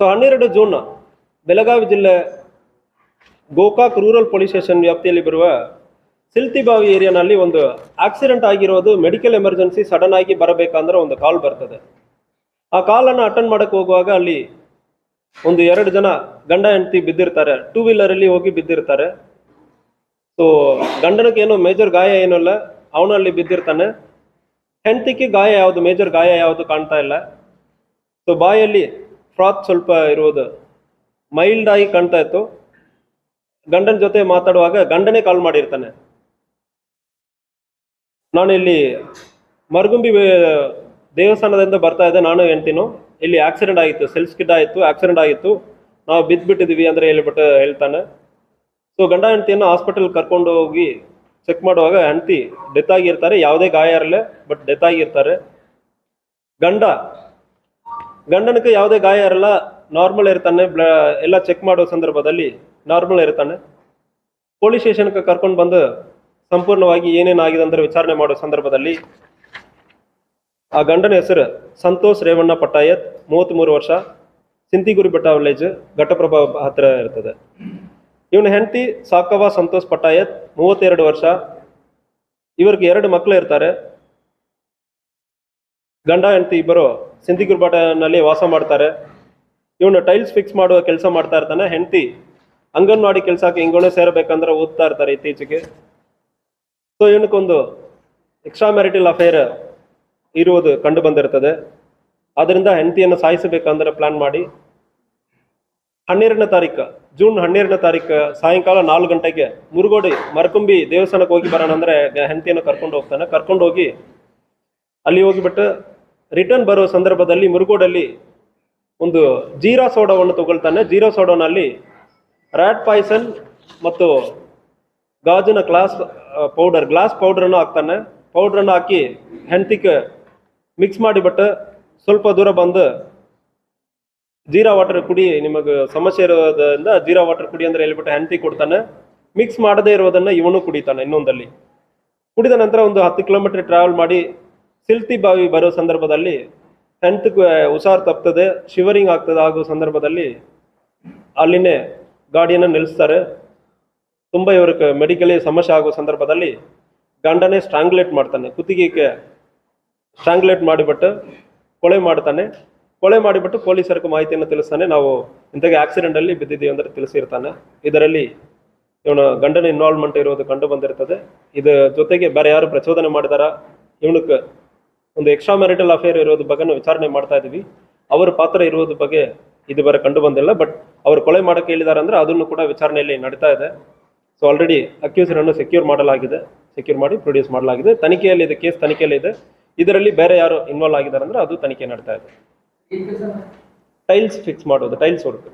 So 12 June Belagavi ಜಿಲ್ಲೆ Gokak rural police station ವ್ಯಾಪ್ತಿಯಲ್ಲಿ ಬರುವ ಸಿಲ್ತಿಬಾವಿ ಏರಿಯಾನಲ್ಲಿ ಒಂದು ಆಕ್ಸಿಡೆಂಟ್ ಆಗಿರೋದು, ಮೆಡಿಕಲ್ ಎಮರ್ಜೆನ್ಸಿ ಸಡನ್ ಆಗಿ ಬರಬೇಕಂದ್ರೆ ಒಂದು ಕಾಲ್ ಬರ್ತದೆ. ಆ ಕಾಲನ್ನು ಅಟೆಂಡ್ ಮಾಡಕ್ಕೆ ಹೋಗುವಾಗ ಅಲ್ಲಿ ಒಂದು 2 ಜನ ಗಂಡ ಹೆಂಡತಿ ಬಿದ್ದಿರ್ತಾರೆ, 2 ವೀಲರಲ್ಲಿ ಹೋಗಿ ಬಿದ್ದಿರ್ತಾರೆ. ಸೊ ಗಂಡನಿಗೆ ಏನೋ ಮೇಜರ್ ಗಾಯ ಏನೂ ಇಲ್ಲ, ಅವನಲ್ಲಿ ಬಿದ್ದಿರ್ತಾನೆ. ಹೆಂಡತಿಗೆ ಗಾಯ ಯಾವುದು, ಮೇಜರ್ ಗಾಯ ಯಾವುದು ಕಾಣ್ತಾ ಇಲ್ಲ. ಸೊ ಬಾಯಲ್ಲಿ ಫ್ರಾತ್ ಸ್ವಲ್ಪ ಇರುವುದು ಮೈಲ್ಡ್ ಆಗಿ ಕಾಣ್ತಾ ಇತ್ತು. ಗಂಡನ ಜೊತೆ ಮಾತಾಡುವಾಗ ಗಂಡನೇ ಕಾಲ್ ಮಾಡಿರ್ತಾನೆ, ನಾನು ಇಲ್ಲಿ ಮರಗುಂಬಿ ದೇವಸ್ಥಾನದಿಂದ ಬರ್ತಾ ಇದ್ದೆ, ನಾನು ಹೆಂಡ್ತಿನೂ, ಇಲ್ಲಿ ಆಕ್ಸಿಡೆಂಟ್ ಆಗಿತ್ತು, ಸೆಲ್ಫ್ ಸ್ಕಿಡ್ ಆಯಿತು, ಆಕ್ಸಿಡೆಂಟ್ ಆಗಿತ್ತು, ನಾವು ಬಿದ್ದುಬಿಟ್ಟಿದ್ದೀವಿ ಅಂದರೆ ಹೇಳ್ತಾನೆ. ಸೊ ಗಂಡ ಹೆಂಡ್ತಿಯನ್ನು ಹಾಸ್ಪಿಟಲ್ ಕರ್ಕೊಂಡು ಹೋಗಿ ಚೆಕ್ ಮಾಡುವಾಗ ಹೆಂಡ್ತಿ ಡೆತ್ ಆಗಿರ್ತಾರೆ. ಯಾವುದೇ ಗಾಯ ಇರಲ್ಲ, ಬಟ್ ಡೆತ್ ಆಗಿರ್ತಾರೆ. ಗಂಡನಿಗೆ ಯಾವುದೇ ಗಾಯ ಇರಲ್ಲ, ನಾರ್ಮಲ್ ಇರ್ತಾನೆ. ಎಲ್ಲ ಚೆಕ್ ಮಾಡೋ ಸಂದರ್ಭದಲ್ಲಿ ನಾರ್ಮಲ್ ಇರ್ತಾನೆ. ಪೊಲೀಸ್ ಸ್ಟೇಷನ್ಗೆ ಕರ್ಕೊಂಡು ಬಂದು ಸಂಪೂರ್ಣವಾಗಿ ಏನೇನಾಗಿದೆ ಅಂದರೆ ವಿಚಾರಣೆ ಮಾಡೋ ಸಂದರ್ಭದಲ್ಲಿ ಆ ಗಂಡನ ಹೆಸರು ಸಂತೋಷ್ ರೇವಣ್ಣ ಪಟ್ಟಾಯತ್, 33 ವರ್ಷ, ಸಿಂತಿಗುರಿ ಬೆಟ್ಟ ವಿಲೇಜ್, ಘಟಪ್ರಭಾ ಹತ್ತಿರ ಇರ್ತದೆ. ಇವನ ಹೆಂಡತಿ ಸಾಕವ ಸಂತೋಷ್ ಪಟ್ಟಾಯತ್, 32 ವರ್ಷ. ಇವ್ರಿಗೆ 2 ಮಕ್ಕಳು ಇರ್ತಾರೆ. ಗಂಡ ಹೆಂಡತಿ ಇಬ್ಬರು ಸಿಂತಿಗುರಿ ಬೆಟ್ಟನಲ್ಲಿ ವಾಸ ಮಾಡ್ತಾರೆ. ಇವನು ಟೈಲ್ಸ್ ಫಿಕ್ಸ್ ಮಾಡುವ ಕೆಲಸ ಮಾಡ್ತಾ ಇರ್ತಾನೆ. ಹೆಂಡತಿ ಅಂಗನವಾಡಿ ಕೆಲಸಕ್ಕೆ ಹಿಂಗೋಣೆ ಸೇರಬೇಕಂದ್ರೆ ಓದ್ತಾ ಇರ್ತಾರೆ ಇತ್ತೀಚೆಗೆ. ಸೊ ಇವನಕ್ಕೊಂದು ಎಕ್ಸ್ಟ್ರಾ ಮ್ಯಾರಿಟಲ್ ಅಫೇರ್ ಇರುವುದು ಕಂಡು ಬಂದಿರ್ತದೆ. ಆದ್ದರಿಂದ ಹೆಂಡತಿಯನ್ನು ಸಾಯಿಸಬೇಕಂದ್ರೆ ಪ್ಲಾನ್ ಮಾಡಿ 12ನೇ ತಾರೀಕು ಜೂನ್ 12ನೇ ತಾರೀಕು ಸಾಯಂಕಾಲ 4 ಗಂಟೆಗೆ ಮುರುಗೋಡಿ ಮರಕುಂಬಿ ದೇವಸ್ಥಾನಕ್ಕೆ ಹೋಗಿ ಬರೋಣ ಅಂದರೆ ಹೆಂಡತಿಯನ್ನು ಕರ್ಕೊಂಡು ಹೋಗ್ತಾನೆ. ಕರ್ಕೊಂಡು ಹೋಗಿ ಅಲ್ಲಿ ಹೋಗಿಬಿಟ್ಟು ರಿಟರ್ನ್ ಬರೋ ಸಂದರ್ಭದಲ್ಲಿ ಮುರುಗೋಡಲ್ಲಿ ಒಂದು ಜೀರಾ ಸೋಡಾವನ್ನು ತಗೊಳ್ತಾನೆ. ಜೀರಾ ಸೋಡಾನಲ್ಲಿ ರ್ಯಾಟ್ ಪಾಯ್ಸನ್ ಮತ್ತು ಗಾಜಿನ ಗ್ಲಾಸ್ ಪೌಡರನ್ನು ಹಾಕ್ತಾನೆ. ಪೌಡ್ರನ್ನು ಹಾಕಿ ಹೆಂಡತಿಗೆ ಮಿಕ್ಸ್ ಮಾಡಿಬಿಟ್ಟು ಸ್ವಲ್ಪ ದೂರ ಬಂದು ಜೀರಾ ವಾಟರ್ ಕುಡಿ, ನಿಮಗೆ ಸಮಸ್ಯೆ ಇರೋದ್ರಿಂದ ಜೀರಾ ವಾಟರ್ ಕುಡಿ ಅಂದರೆ ಹೇಳ್ಬಿಟ್ಟು ಹೆಂಡತಿ ಕೊಡ್ತಾನೆ. ಮಿಕ್ಸ್ ಮಾಡದೇ ಇರೋದನ್ನು ಇವನು ಕುಡಿತಾನೆ ಇನ್ನೊಂದಲ್ಲಿ. ಕುಡಿದ ನಂತರ ಒಂದು 10 ಕಿಲೋಮೀಟರ್ ಟ್ರಾವೆಲ್ ಮಾಡಿ ಸಿಲ್ತಿಬಾವಿ ಬರೋ ಸಂದರ್ಭದಲ್ಲಿ ಹೆಂಡತಿಗೆ ಹುಷಾರು ತಪ್ತದೆ, ಶಿವರಿಂಗ್ ಆಗ್ತದೆ. ಆಗೋ ಸಂದರ್ಭದಲ್ಲಿ ಅಲ್ಲಿನೇ ಗಾಡಿಯನ್ನು ನಿಲ್ಲಿಸ್ತಾರೆ. ತುಂಬ ಇವ್ರಿಗೆ ಮೆಡಿಕಲಿ ಸಮಸ್ಯೆ ಆಗೋ ಸಂದರ್ಭದಲ್ಲಿ ಗಂಡನೇ ಸ್ಟ್ರಾಂಗ್ಲೇಟ್ ಮಾಡ್ತಾನೆ, ಕುತ್ತಿಗೆಗೆ ಸ್ಟ್ರಾಂಗ್ಲೇಟ್ ಮಾಡಿಬಿಟ್ಟು ಕೊಲೆ ಮಾಡ್ತಾನೆ. ಕೊಲೆ ಮಾಡಿಬಿಟ್ಟು ಪೊಲೀಸರಿಗೆ ಮಾಹಿತಿಯನ್ನು ತಿಳಿಸ್ತಾನೆ. ನಾವು ಇಂಥಗೆ ಆಕ್ಸಿಡೆಂಟಲ್ಲಿ ಬಿದ್ದಿದ್ದೀವಿ ಅಂದರೆ ತಿಳಿಸಿರ್ತಾನೆ. ಇದರಲ್ಲಿ ಇವನ ಗಂಡನ ಇನ್ವಾಲ್ವ್ಮೆಂಟ್ ಇರೋದು ಕಂಡು ಬಂದಿರ್ತದೆ. ಇದರ ಜೊತೆಗೆ ಬೇರೆ ಯಾರು ಪ್ರಚೋದನೆ ಮಾಡಿದಾರ, ಇವನಕ್ಕೆ ಒಂದು ಎಕ್ಸ್ಟ್ರಾ ಮ್ಯಾರಿಟಲ್ ಅಫೇರ್ ಇರೋದ್ರ ಬಗ್ಗೆ ವಿಚಾರಣೆ ಮಾಡ್ತಾ ಇದ್ದೀವಿ. ಅವರ ಪಾತ್ರ ಇರೋದ್ರ ಬಗ್ಗೆ ಇದುವರೆ ಕಂಡು ಬಂದಿಲ್ಲ. ಬಟ್ ಅವರು ಕೊಲೆ ಮಾಡೋಕ್ಕೆ ಹೇಳಿದ್ದಾರೆ ಅಂದರೆ ಅದನ್ನು ಕೂಡ ವಿಚಾರಣೆಯಲ್ಲಿ ನಡೀತಾ ಇದೆ. ಸೊ ಆಲ್ರೆಡಿ ಅಕ್ಯೂಸರನ್ನು ಸೆಕ್ಯೂರ್ ಮಾಡಿ ಪ್ರೊಡ್ಯೂಸ್ ಮಾಡಲಾಗಿದೆ. ತನಿಖೆಯಲ್ಲಿ ಇದೆ, ಕೇಸ್ ತನಿಖೆಯಲ್ಲಿ ಇದೆ. ಇದರಲ್ಲಿ ಬೇರೆ ಯಾರು ಇನ್ವಾಲ್ವ್ ಆಗಿದ್ದಾರೆ ಅಂದರೆ ಅದು ತನಿಖೆ ನಡೀತಾ ಇದೆ. ಟೈಲ್ಸ್ ಫಿಕ್ಸ್ ಮಾಡೋದು, ಟೈಲ್ಸ್ ವರ್ಕ್.